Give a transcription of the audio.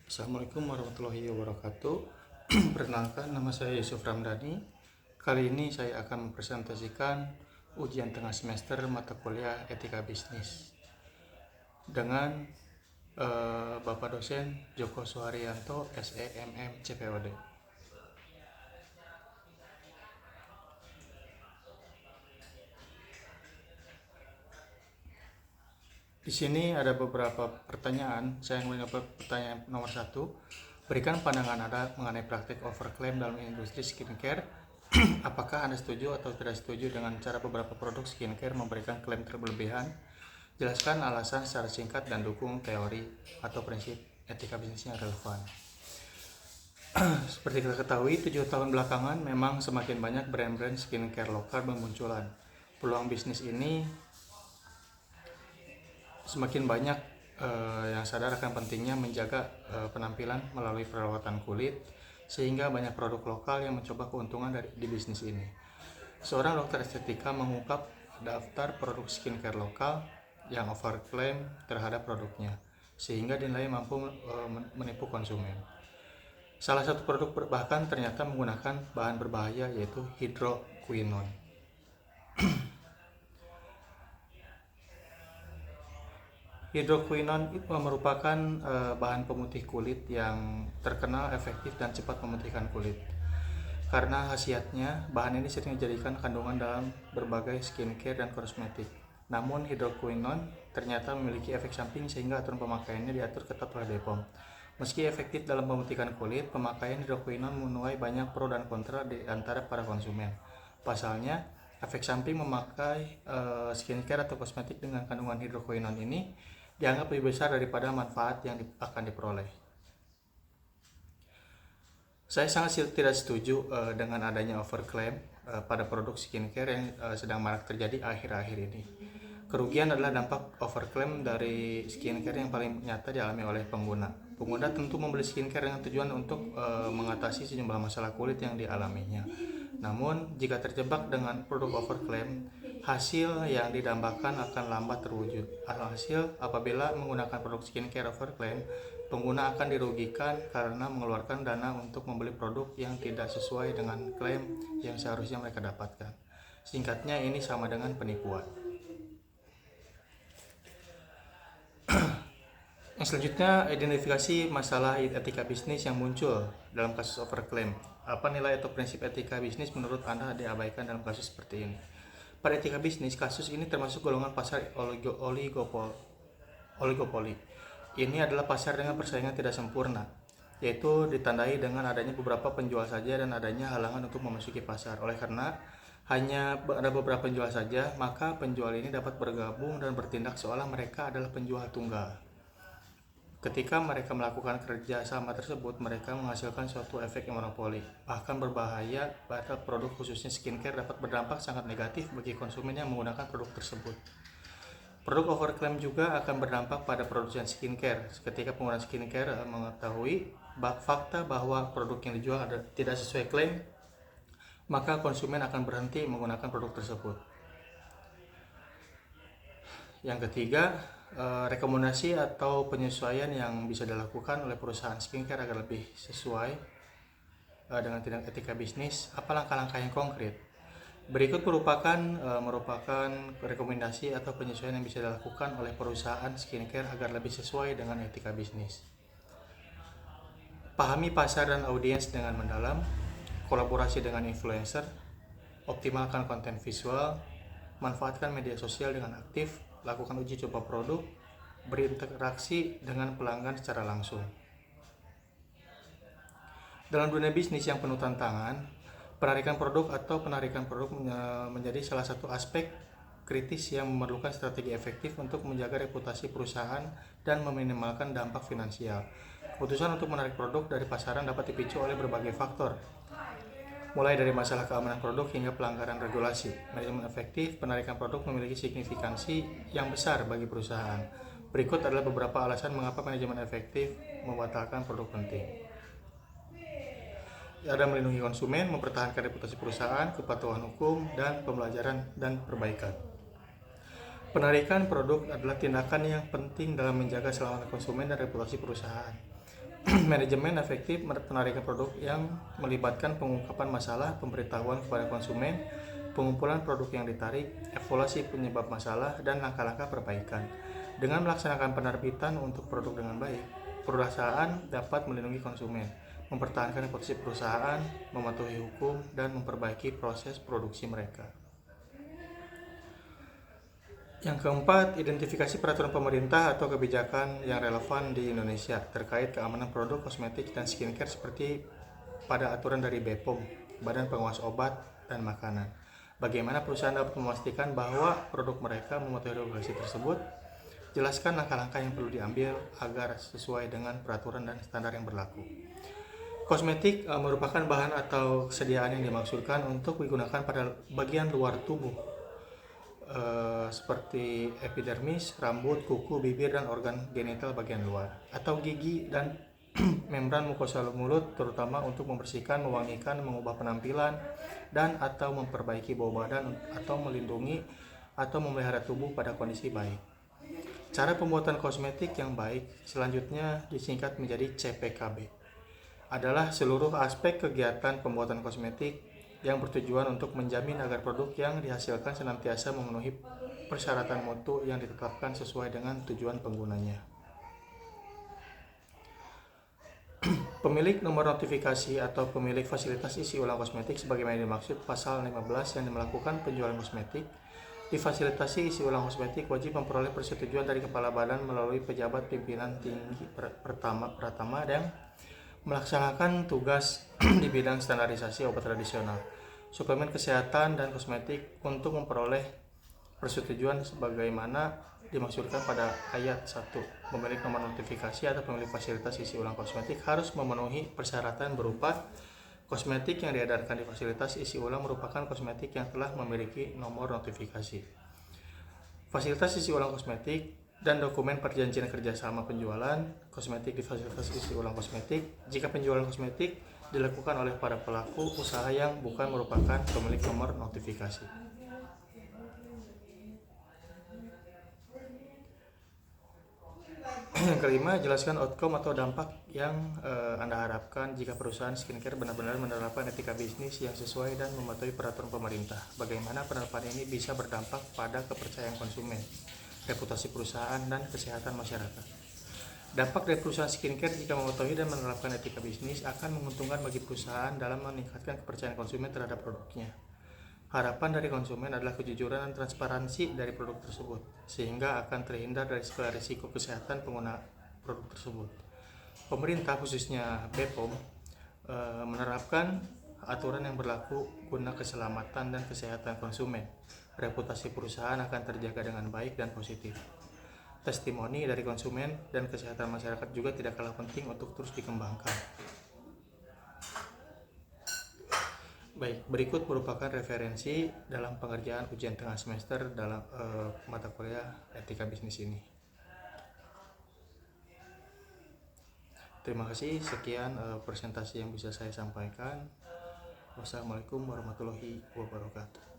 Assalamualaikum warahmatullahi wabarakatuh. Perkenalkan, nama saya Yusuf Ramdhani. Kali ini saya akan mempresentasikan ujian tengah semester mata kuliah Etika Bisnis dengan Bapak dosen Joko Suharyanto, SEMM CPOD. Di sini ada beberapa pertanyaan. Saya menjawab pertanyaan nomor 1. Berikan pandangan Anda mengenai praktik overclaim dalam industri skincare. Apakah Anda setuju atau tidak setuju dengan cara beberapa produk skincare memberikan klaim berlebihan? Jelaskan alasan secara singkat dan dukung teori atau prinsip etika bisnis yang relevan. Seperti kita ketahui, 7 tahun belakangan memang semakin banyak brand-brand skincare lokal bermunculan. Peluang bisnis ini semakin banyak yang sadar akan pentingnya menjaga penampilan melalui perawatan kulit, sehingga banyak produk lokal yang mencoba keuntungan di bisnis ini. Seorang dokter estetika mengungkap daftar produk skincare lokal yang overclaim terhadap produknya, sehingga dinilai mampu menipu konsumen. Salah satu produk bahkan ternyata menggunakan bahan berbahaya, yaitu hidroquinone. Hidroquinone itu merupakan bahan pemutih kulit yang terkenal efektif dan cepat memutihkan kulit. Karena khasiatnya, bahan ini sering dijadikan kandungan dalam berbagai skincare dan kosmetik. Namun hidroquinone ternyata memiliki efek samping sehingga aturan pemakaiannya diatur ketat oleh BPOM. Meski efektif dalam memutihkan kulit, pemakaian hidroquinone menuai banyak pro dan kontra di antara para konsumen. Pasalnya, efek samping memakai skincare atau kosmetik dengan kandungan hidroquinone ini dianggap lebih besar daripada manfaat yang akan diperoleh. Saya sangat tidak setuju dengan adanya overclaim pada produk skincare yang sedang marak terjadi akhir-akhir ini. Kerugian adalah dampak overclaim dari skincare yang paling nyata dialami oleh pengguna. Pengguna tentu membeli skincare dengan tujuan untuk mengatasi sejumlah masalah kulit yang dialaminya. Namun, jika terjebak dengan produk overclaim, hasil yang didambakan akan lambat terwujud. Alhasil, apabila menggunakan produk skincare overclaim, pengguna akan dirugikan karena mengeluarkan dana untuk membeli produk yang tidak sesuai dengan klaim yang seharusnya mereka dapatkan. Singkatnya, ini sama dengan penipuan. Yang selanjutnya, identifikasi masalah etika bisnis yang muncul dalam kasus overclaim. Apa nilai atau prinsip etika bisnis menurut Anda diabaikan dalam kasus seperti ini? Pada etika bisnis, kasus ini termasuk golongan pasar oligopoli. Ini adalah pasar dengan persaingan tidak sempurna, yaitu ditandai dengan adanya beberapa penjual saja dan adanya halangan untuk memasuki pasar. Oleh karena hanya ada beberapa penjual saja, maka penjual ini dapat bergabung dan bertindak seolah mereka adalah penjual tunggal. Ketika mereka melakukan kerja sama tersebut, mereka menghasilkan suatu efek monopoli. Bahkan berbahaya pada produk khususnya skincare dapat berdampak sangat negatif bagi konsumen yang menggunakan produk tersebut. Produk overclaim juga akan berdampak pada produsen skincare. Ketika pengguna skincare mengetahui fakta bahwa produk yang dijual tidak sesuai klaim, maka konsumen akan berhenti menggunakan produk tersebut. Yang ketiga, rekomendasi atau penyesuaian yang bisa dilakukan oleh perusahaan skincare agar lebih sesuai dengan tindak etika bisnis. Apa langkah-langkah yang konkret? Berikut merupakan rekomendasi atau penyesuaian yang bisa dilakukan oleh perusahaan skincare agar lebih sesuai dengan etika bisnis. Pahami pasar dan audiens dengan mendalam, kolaborasi dengan influencer, optimalkan konten visual, manfaatkan media sosial dengan aktif, lakukan uji coba produk, berinteraksi dengan pelanggan secara langsung. Dalam dunia bisnis yang penuh tantangan, penarikan produk menjadi salah satu aspek kritis yang memerlukan strategi efektif untuk menjaga reputasi perusahaan dan meminimalkan dampak finansial. Keputusan untuk menarik produk dari pasaran dapat dipicu oleh berbagai faktor, mulai dari masalah keamanan produk hingga pelanggaran regulasi. Manajemen efektif penarikan produk memiliki signifikansi yang besar bagi perusahaan. Berikut adalah beberapa alasan mengapa manajemen efektif membatalkan produk penting. Ada melindungi konsumen, mempertahankan reputasi perusahaan, kepatuhan hukum, dan pembelajaran dan perbaikan. Penarikan produk adalah tindakan yang penting dalam menjaga keselamatan konsumen dan reputasi perusahaan. Manajemen efektif penarikan produk yang melibatkan pengungkapan masalah, pemberitahuan kepada konsumen, pengumpulan produk yang ditarik, evaluasi penyebab masalah, dan langkah-langkah perbaikan. Dengan melaksanakan penerbitan untuk produk dengan baik, perusahaan dapat melindungi konsumen, mempertahankan reputasi perusahaan, mematuhi hukum, dan memperbaiki proses produksi mereka. Yang keempat, identifikasi peraturan pemerintah atau kebijakan yang relevan di Indonesia terkait keamanan produk kosmetik dan skincare seperti pada aturan dari BPOM, Badan Pengawas Obat dan Makanan. Bagaimana perusahaan dapat memastikan bahwa produk mereka mematuhi regulasi tersebut? Jelaskan langkah-langkah yang perlu diambil agar sesuai dengan peraturan dan standar yang berlaku. Kosmetik merupakan bahan atau sediaan yang dimaksudkan untuk digunakan pada bagian luar tubuh, seperti epidermis, rambut, kuku, bibir, dan organ genital bagian luar, atau gigi dan membran mukosa mulut, terutama untuk membersihkan, mewangikan, mengubah penampilan, dan atau memperbaiki bau badan, atau melindungi atau memelihara tubuh pada kondisi baik. Cara pembuatan kosmetik yang baik selanjutnya disingkat menjadi CPKB, adalah seluruh aspek kegiatan pembuatan kosmetik yang bertujuan untuk menjamin agar produk yang dihasilkan senantiasa memenuhi persyaratan mutu yang ditetapkan sesuai dengan tujuan penggunanya. Pemilik nomor notifikasi atau pemilik fasilitas isi ulang kosmetik sebagaimana dimaksud pasal 15 yang melakukan penjualan kosmetik di fasilitasi isi ulang kosmetik wajib memperoleh persetujuan dari kepala badan melalui pejabat pimpinan tinggi Pratama dan melaksanakan tugas di bidang standarisasi obat tradisional, suplemen kesehatan, dan kosmetik untuk memperoleh persetujuan sebagaimana dimaksudkan pada ayat 1. Pemilik nomor notifikasi atau pemilik fasilitas isi ulang kosmetik harus memenuhi persyaratan berupa kosmetik yang diedarkan di fasilitas isi ulang merupakan kosmetik yang telah memiliki nomor notifikasi. Fasilitas isi ulang kosmetik dan dokumen perjanjian kerjasama penjualan kosmetik di fasilitas isi ulang kosmetik jika penjualan kosmetik dilakukan oleh para pelaku usaha yang bukan merupakan pemilik nomor notifikasi. Yang kelima, jelaskan outcome atau dampak yang Anda harapkan jika perusahaan skincare benar-benar menerapkan etika bisnis yang sesuai dan mematuhi peraturan pemerintah. Bagaimana penerapan ini bisa berdampak pada kepercayaan konsumen, reputasi perusahaan, dan kesehatan masyarakat. Dampak dari perusahaan skincare jika mematuhi dan menerapkan etika bisnis akan menguntungkan bagi perusahaan dalam meningkatkan kepercayaan konsumen terhadap produknya. Harapan dari konsumen adalah kejujuran dan transparansi dari produk tersebut, sehingga akan terhindar dari segala risiko kesehatan pengguna produk tersebut. Pemerintah, khususnya BPOM, menerapkan aturan yang berlaku guna keselamatan dan kesehatan konsumen. Reputasi perusahaan akan terjaga dengan baik dan positif. Testimoni dari konsumen dan kesehatan masyarakat juga tidak kalah penting untuk terus dikembangkan. Baik, berikut merupakan referensi dalam pengerjaan ujian tengah semester dalam mata kuliah etika bisnis ini. Terima kasih, sekian presentasi yang bisa saya sampaikan. Wassalamualaikum warahmatullahi wabarakatuh.